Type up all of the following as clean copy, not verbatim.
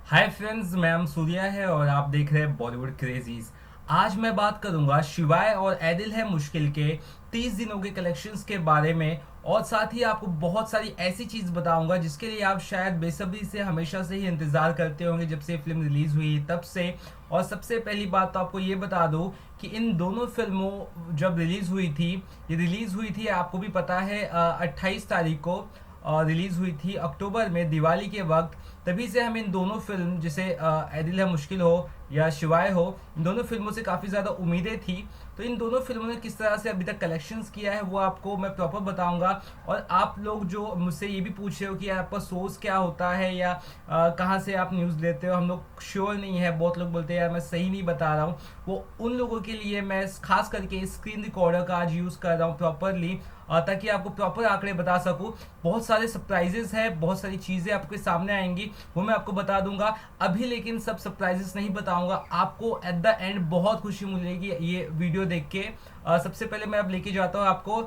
Hi friends, मैं हम सूर्या है और आप देख रहे हैं बॉलीवुड क्रेजीज। आज मैं बात करूंगा शिवाय और एदिल है मुश्किल के 30 दिनों के कलेक्शंस के बारे में। और साथ ही आपको बहुत सारी ऐसी चीज बताऊंगा जिसके लिए आप शायद बेसब्री से हमेशा से ही इंतजार करते होंगे, जब से फिल्म रिलीज हुई तब से। और सबसे पहली बात तो आपको ये बता दूं कि इन दोनों फिल्मों जब रिलीज हुई थी, ये रिलीज हुई थी आपको भी पता है 28 तारीख को रिलीज हुई थी अक्टूबर में, दिवाली के वक्त। तभी से हम इन दोनों फिल्म, जैसे एदिल है मुश्किल हो या शिवाय हो, इन दोनों फिल्मों से काफ़ी ज़्यादा उम्मीदें थी। तो इन दोनों फिल्मों ने किस तरह से अभी तक कलेक्शंस किया है वो आपको मैं प्रॉपर बताऊंगा। और आप लोग जो मुझसे ये भी पूछ रहे हो कि आपका सोर्स क्या होता है या कहाँ से आप न्यूज़ लेते हो, हम लोग श्योर नहीं है। बहुत लोग बोलते हैं यार मैं सही नहीं बता रहा हूँ। वो उन लोगों के लिए मैं खास करके स्क्रीन रिकॉर्डर का आज यूज़ कर रहा हूँ प्रॉपरली, ताकि आपको प्रॉपर आंकड़े बता सकूं। बहुत सारे सरप्राइजेस है, बहुत सारी चीज़ें आपके सामने आएंगी, वो मैं आपको बता दूंगा अभी। लेकिन सब सरप्राइजेस नहीं बताऊंगा आपको, एट द एंड बहुत खुशी मिलेगी ये वीडियो देख के। सबसे पहले मैं अब लेके जाता हूँ आपको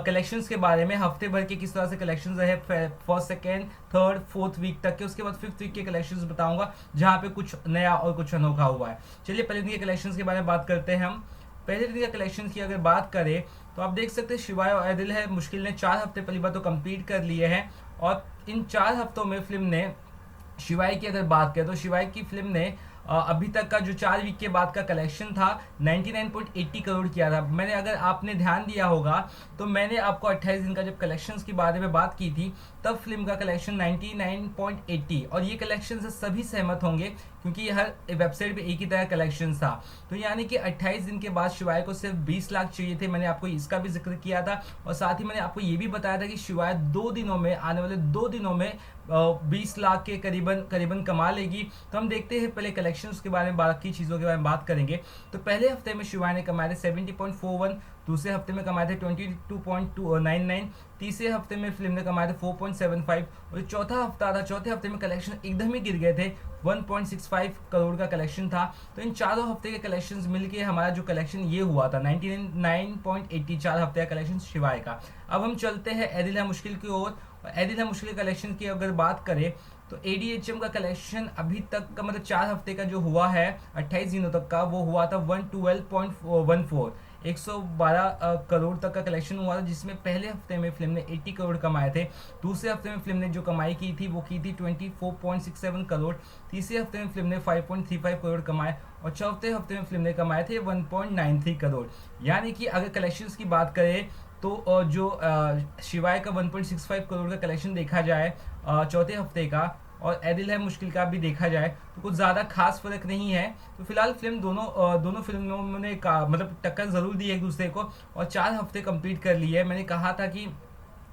कलेक्शंस के बारे में, हफ्ते भर के किस तरह से कलेक्शंस रहे first second third fourth week तक के। उसके बाद फिफ्थ वीक के कलेक्शंस बताऊंगा जहाँ पे कुछ नया और कुछ अनोखा हुआ है। चलिए पहले दिन के कलेक्शंस के बारे में बात करते हैं हम। पहले दिन का कलेक्शन की अगर बात करें तो आप देख सकते हैं शिवाय और एदिल है मुश्किल ने 4 हफ्ते पहली बार तो कंप्लीट कर लिए हैं। और इन 4 हफ्तों में फिल्म ने, शिवाय की अगर बात करें तो शिवाय की फिल्म ने अभी तक का जो 4 वीक के बाद का कलेक्शन था 99.80 करोड़ किया था। मैंने, अगर आपने ध्यान दिया होगा तो मैंने आपको 28 दिन का जब कलेक्शंस के बारे में बात की थी तब फिल्म का कलेक्शन 99.80, और ये कलेक्शन से सभी सहमत होंगे क्योंकि ये हर वेबसाइट पे एक ही तरह कलेक्शन था। तो यानी कि 28 दिन के बाद शिवाय को सिर्फ 20 लाख चाहिए थे। मैंने आपको इसका भी जिक्र किया था और साथ ही मैंने आपको ये भी बताया था कि शिवाय 2 दिनों में, आने वाले 2 दिनों में 20 लाख के करीबन करीबन कमा लेगी। तो हम देखते हैं पहले कलेक्शन के बारे में, बाकी चीज़ों के बारे में बात करेंगे। तो पहले हफ्ते में शिवाय ने कमाए थे 70.41, दूसरे हफ्ते में कमाए थे 22.99, तीसरे हफ्ते में फिल्म ने कमाए थे 4.75, और चौथा हफ्ता था, चौथे हफ्ते में कलेक्शन एकदम ही गिर गए थे, 1.65 करोड़ का कलेक्शन था। तो इन चारों हफ्ते के कलेक्शंस मिलके हमारा जो कलेक्शन ये हुआ था 99.80, 4 हफ्ते का कलेक्शन शिवाय का। अब हम चलते हैं एदिल है मुश्किल की ओर। एदिल है मुश्किल कलेक्शन की अगर बात करें तो एडीएचएम का कलेक्शन अभी तक का, मतलब 4 हफ्ते का जो हुआ है 28 दिनों तक का, वो हुआ था 112.14, 112 करोड़ तक का कलेक्शन हुआ था, जिसमें पहले हफ्ते में फिल्म ने 80 करोड़ कमाए थे। दूसरे हफ्ते में फिल्म ने जो कमाई की थी वो की थी 24.67 करोड़। तीसरे हफ्ते में फिल्म ने 5.35 करोड़ कमाए और चौथे हफ्ते में फिल्म ने कमाए थे 1.93 करोड़। यानी कि अगर कलेक्शंस की बात करें तो जो शिवाय का 1.65 करोड़ का कलेक्शन देखा जाए चौथे हफ्ते का, और एदिल है मुश्किल का भी देखा जाए तो कुछ ज़्यादा खास फर्क नहीं है। तो फिलहाल फिल्म दोनों फिल्मों ने मतलब टक्कर ज़रूर दी है एक दूसरे को, और 4 हफ्ते कंप्लीट कर ली है। मैंने कहा था कि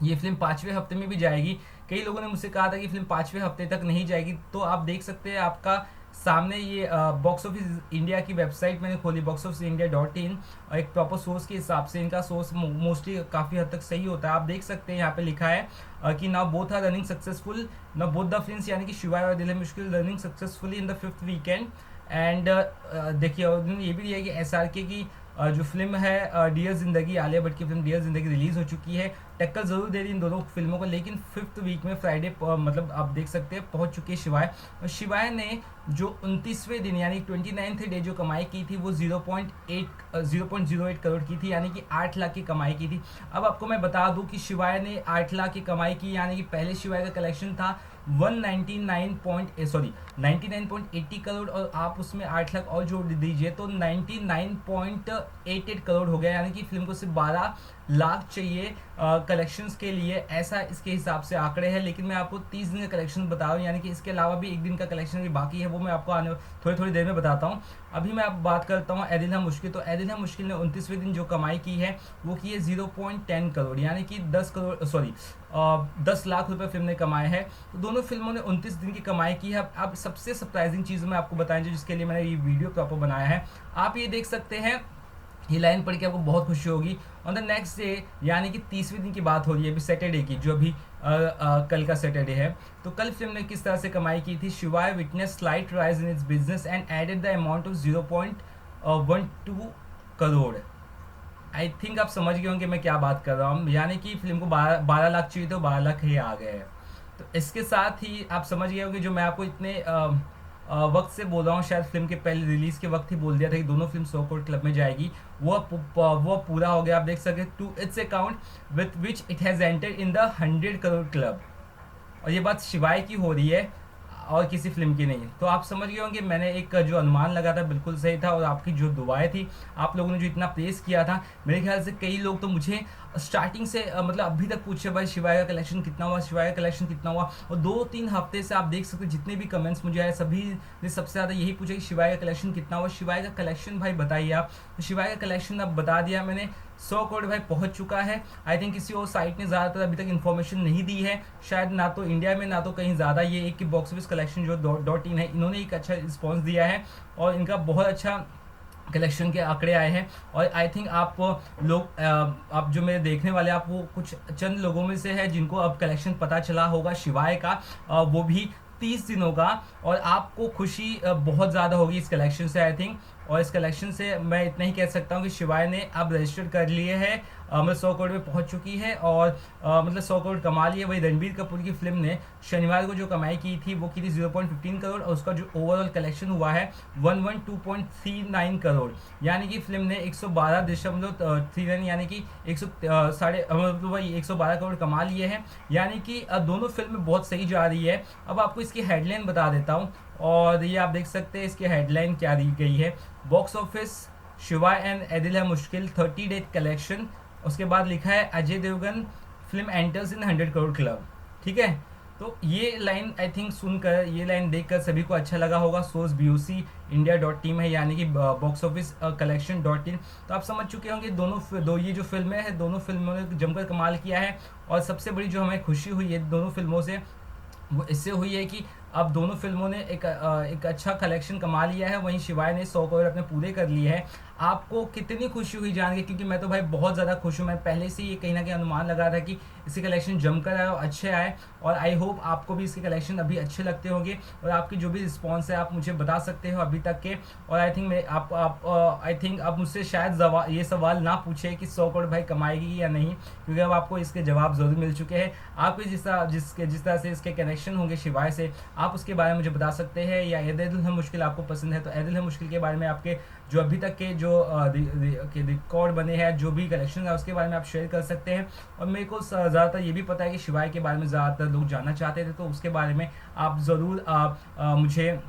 ये फिल्म 5वें हफ्ते में भी जाएगी। कई लोगों ने मुझसे कहा था कि फिल्म 5वें हफ्ते तक नहीं जाएगी। तो आप देख सकते हैं आपका सामने ये बॉक्स ऑफिस इंडिया की वेबसाइट मैंने खोली, boxofficeindia.in, और एक प्रॉपर सोर्स के हिसाब से इनका सोर्स मोस्टली काफ़ी हद तक सही होता है। आप देख सकते हैं यहाँ पे लिखा है कि now both are running successful, now both the films, यानी कि शिवाय और Dil Hai Mushkil running successfully in the fifth weekend. And देखिए, और उन्होंने ये भी दिया है कि एसआरके की जो फिल्म है डियर जिंदगी, आलिया भट्ट की फिल्म डियर जिंदगी रिलीज हो चुकी है। टक्कर जरूर दे रही इन दोनों फिल्मों को, लेकिन फिफ्थ वीक में फ्राइडे मतलब आप देख सकते हैं पहुंच चुकी है शिवाय। और शिवाय ने जो 29वें दिन यानी 29th डे जो कमाई की थी वो 0.08 करोड़ की थी, यानी कि 8 लाख की कमाई की थी। अब आपको मैं बता दूं कि शिवाय ने 8 लाख की कमाई की, यानी कि पहले शिवाय का कलेक्शन था 99.80 करोड़, और आप उसमें 8 लाख और जोड़ दीजिए तो 99.88 करोड़ हो गया। यानी कि फिल्म को सिर्फ 12 लाख चाहिए कलेक्शंस के लिए, ऐसा इसके हिसाब से आंकड़े हैं। लेकिन मैं आपको 30 दिन का कलेक्शन बता रहा हूँ, यानी कि इसके अलावा भी एक दिन का कलेक्शन भी बाकी है, वो मैं आपको आने थोड़ी देर में बताता हूँ। अभी मैं आप बात करता हूँ एदिल है मुश्किल। तो एदिल है मुश्किल ने 29वें दिन जो कमाई की है वो की है 0.10 करोड़, यानी कि 10 लाख रुपए फिल्म ने कमाए हैं। तो दोनों फिल्मों ने 29 दिन की कमाई की है। अब सबसे सरप्राइजिंग चीज़ मैं आपको बताएंगे जिसके लिए मैंने ये वीडियो प्रॉपर बनाया है। आप ये देख सकते हैं, ये लाइन पढ़ के आपको बहुत खुशी होगी। ऑन द नेक्स्ट डे, यानी कि 30वें दिन की बात हो रही है अभी सैटरडे की, जो अभी कल का सैटरडे है। तो कल फिल्म ने किस तरह से कमाई की थी, Shivaay witness slight rise in its business and added the amount of 0.12 crore. I think आप समझ गए होंगे मैं क्या बात कर रहा हूँ, यानी कि फिल्म को 12 लाख चाहिए तो 12 लाख ही आ गए हैं। तो इसके साथ ही आप समझ गए होंगे जो मैं आपको इतने वक्त से बोल रहा हूँ, शायद फिल्म के पहले रिलीज के वक्त ही बोल दिया था कि दोनों फिल्म 100 करोड़ क्लब में जाएगी। वो पूरा हो गया। आप देख सकते to its account with which it has entered in the 100 crore club. और ये बात शिवाय की हो रही है और किसी फिल्म की नहीं। तो आप समझ गए होंगे मैंने एक जो अनुमान लगा था बिल्कुल सही था, और आपकी जो दुआएं थी, आप लोगों ने जो इतना प्रेस किया था, मेरे ख्याल से कई लोग तो मुझे स्टार्टिंग से मतलब अभी तक पूछे भाई शिवाय का कलेक्शन कितना हुआ, शिवाय का कलेक्शन कितना हुआ। और 2-3 हफ्ते से आप देख सकते हो जितने भी कमेंट्स मुझे आए, सभी ने सबसे ज़्यादा यही पूछा कि शिवाय का कलेक्शन कितना हुआ। शिवाय का कलेक्शन भाई बताइए आप। तो शिवाय का कलेक्शन अब बता दिया मैंने, 100 करोड़ भाई पहुंच चुका है। आई थिंक किसी और साइट ने ज़्यादातर अभी तक इन्फॉर्मेशन नहीं दी है, शायद ना तो इंडिया में ना तो कहीं ज़्यादा। ये एक बॉक्स ऑफिस कलेक्शन जो .in है, इन्होंने एक अच्छा रिस्पॉन्स दिया है और इनका बहुत अच्छा कलेक्शन के आंकड़े आए हैं। और आई थिंक आप लोग आप जो मेरे देखने वाले आप वो कुछ चंद लोगों में से है जिनको अब कलेक्शन पता चला होगा शिवाय का, वो भी 30 दिनों का। और आपको खुशी बहुत ज़्यादा होगी इस कलेक्शन से आई थिंक। और इस कलेक्शन से मैं इतना ही कह सकता हूँ कि शिवाय ने अब रजिस्टर कर लिए है, मतलब 100 करोड़ में पहुंच चुकी है और मतलब 100 करोड़ कमा लिए। वही रणबीर कपूर की फिल्म ने शनिवार को जो कमाई की थी वो की थी 0.15 करोड़, और उसका जो ओवरऑल कलेक्शन हुआ है 112.39 करोड़। यानी कि फिल्म ने 112.39 यानी कि 112 करोड़ कमा लिए हैं। यानी कि दोनों फिल्म बहुत सही जा रही है। अब आपको इसकी हेडलाइन बता देता हूँ, और ये आप देख सकते हैं इसकी हेडलाइन क्या दी गई है। Box office Shivaay and Ae Dil Hai Mushkil 30 day collection. उसके बाद लिखा है Ajay Devgn film enters in 100 crore club. ठीक है, तो ये लाइन आई थिंक सुनकर, ये लाइन देखकर सभी को अच्छा लगा होगा। सोर्स BOC-India.team है, यानी कि बॉक्स ऑफिस कलेक्शन.in। तो आप समझ चुके होंगे दो ये जो फिल्में हैं, दोनों फिल्मों ने जमकर कमाल किया है। और सबसे बड़ी जो हमें खुशी हुई है दोनों फिल्मों से, वो इससे हुई है कि अब दोनों फिल्मों ने एक अच्छा कलेक्शन कमा लिया है। वहीं शिवाय ने 100 करोड़ अपने पूरे कर लिए हैं। आपको कितनी खुशी हुई जान के, क्योंकि मैं तो भाई बहुत ज़्यादा खुश हूँ। मैं पहले से ये कहीं ना कहीं अनुमान लगा था कि इसके कलेक्शन जमकर आए और अच्छे आए, और आई होप आपको भी इसके कलेक्शन अभी अच्छे लगते होंगे। और आपकी जो भी रिस्पॉन्स है आप मुझे बता सकते हो अभी तक के। और आई थिंक आई थिंक आप मुझसे शायद ये सवाल ना पूछे कि 100 करोड़ भाई कमाएगी या नहीं, क्योंकि अब आपको इसके जवाब ज़रूर मिल चुके हैं। आपको जिस तरह से इसके कनेक्शन होंगे शिवाय से, आप उसके बारे में मुझे बता सकते हैं। या एदिल है मुश्किल आपको पसंद है तो एदिल है मुश्किल के बारे में आपके जो अभी तक के जो रिकॉर्ड बने हैं, जो भी कलेक्शन है उसके बारे में आप शेयर कर सकते हैं। और मेरे को ज़्यादातर ये भी पता है कि शिवाय के बारे में ज़्यादातर लोग जानना चाहते थे, तो उसके बारे में आप ज़रूर मुझे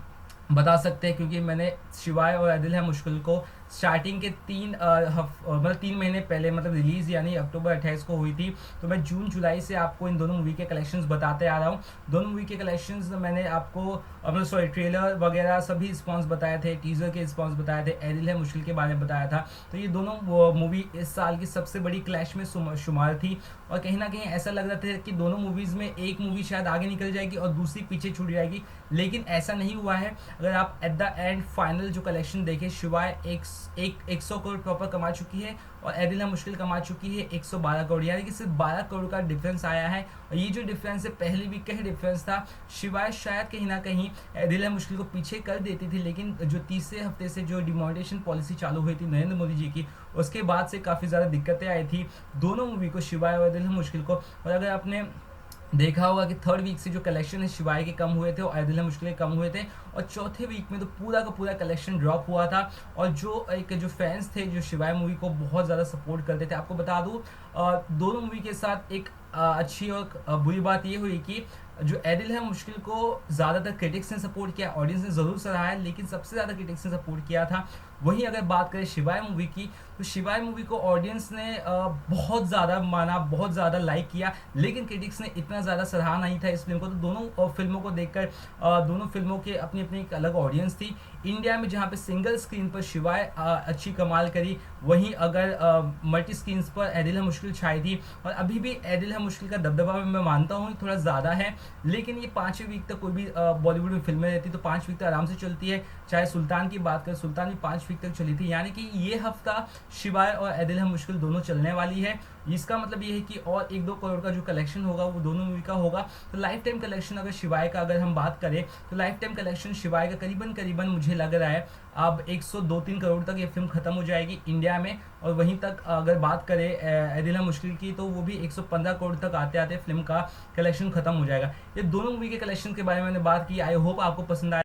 बता सकते हैं, क्योंकि मैंने शिवाय और एदिल है मुश्किल को स्टार्टिंग के 3 महीने पहले, मतलब रिलीज़ यानी अक्टूबर 28 को हुई थी, तो मैं जून जुलाई से आपको इन दोनों मूवी के कलेक्शंस बताते आ रहा हूँ। दोनों मूवी के कलेक्शंस मैंने आपको मतलब ट्रेलर वगैरह सभी रिस्पॉन्स बताए थे, टीज़र के रिस्पॉन्स बताए थे, एदिल है मुश्किल के बारे में बताया था। तो ये दोनों मूवी इस साल की सबसे बड़ी क्लैश में शुमार थी, और कहीं ना कहीं ऐसा लग रहा था कि दोनों मूवीज़ में एक मूवी शायद आगे निकल जाएगी और दूसरी पीछे छूट जाएगी, लेकिन ऐसा नहीं हुआ है। अगर आप एट द एंड फाइनल जो कलेक्शन देखें, शिवाय 100 करोड़ प्रॉपर कमा चुकी है और एदिल है मुश्किल कमा चुकी है 112 करोड़, यानी कि सिर्फ 12 करोड़ का डिफरेंस आया है। और ये जो डिफरेंस है पहली वीक का ही डिफरेंस था। शिवाय शायद कहीं ना कहीं एदिल है मुश्किल को पीछे कर देती थी, लेकिन जो तीसरे हफ्ते से जो डिमोनेटाइजेशन पॉलिसी चालू हुई थी नरेंद्र मोदी जी की, उसके बाद से काफ़ी ज़्यादा दिक्कतें आई थी दोनों मूवी को, शिवाय और एदिल है मुश्किल को। और अगर आपने देखा होगा कि थर्ड वीक से जो कलेक्शन है शिवाय के कम हुए थे और एदिल है मुश्किल के कम हुए थे, और चौथे वीक में तो पूरा का पूरा कलेक्शन ड्रॉप हुआ था। और जो फैंस थे जो शिवाय मूवी को बहुत ज़्यादा सपोर्ट करते थे, आपको बता दूँ दोनों मूवी के साथ एक अच्छी और बुरी बात ये हुई कि जो एदिल है मुश्किल को ज़्यादातर क्रिटिक्स ने सपोर्ट किया, ऑडियंस ने ज़रूर सराहा है, लेकिन सबसे ज़्यादा क्रिटिक्स ने सपोर्ट किया था। वहीं अगर बात करें शिवाय मूवी की, तो शिवाय मूवी को ऑडियंस ने बहुत ज़्यादा माना, बहुत ज़्यादा लाइक किया, लेकिन क्रिटिक्स ने इतना ज़्यादा सराहा नहीं था इस फिल्म को। तो दोनों फिल्मों को देखकर दोनों फिल्मों के अपनी अपनी एक अलग ऑडियंस थी। इंडिया में जहाँ पे सिंगल स्क्रीन पर शिवाय अच्छी कमाल करी, वहीं अगर मल्टी स्क्रीन पर एदिल है मुश्किल छाई थी। और अभी भी एदिल है मुश्किल का दबदबा मैं मानता हूँ थोड़ा ज़्यादा है, लेकिन ये 5वें वीक तक कोई भी बॉलीवुड में फिल्में रहती तो 5 वीक तक आराम से चलती है। चाहे सुल्तान की बात करें, सुल्तान भी 5 वीक तक चली थी, यानी कि ये हफ्ता शिवाय और एदिल है मुश्किल दोनों चलने वाली है। इसका मतलब ये है कि और 1-2 करोड़ का जो कलेक्शन होगा वो दोनों मूवी का होगा। तो लाइफ टाइम कलेक्शन अगर शिवाय का अगर हम बात करें, तो लाइफ टाइम कलेक्शन शिवाय का करीबन मुझे लग रहा है अब 102-3 करोड़ तक ये फिल्म खत्म हो जाएगी इंडिया में। और वहीं तक अगर बात करें एदिल है मुश्किल की, तो वो भी 115 करोड़ तक आते आते फिल्म का कलेक्शन खत्म हो जाएगा। ये दोनों मूवी के कलेक्शन के बारे में मैंने बात की। आई होप आपको पसंद आए।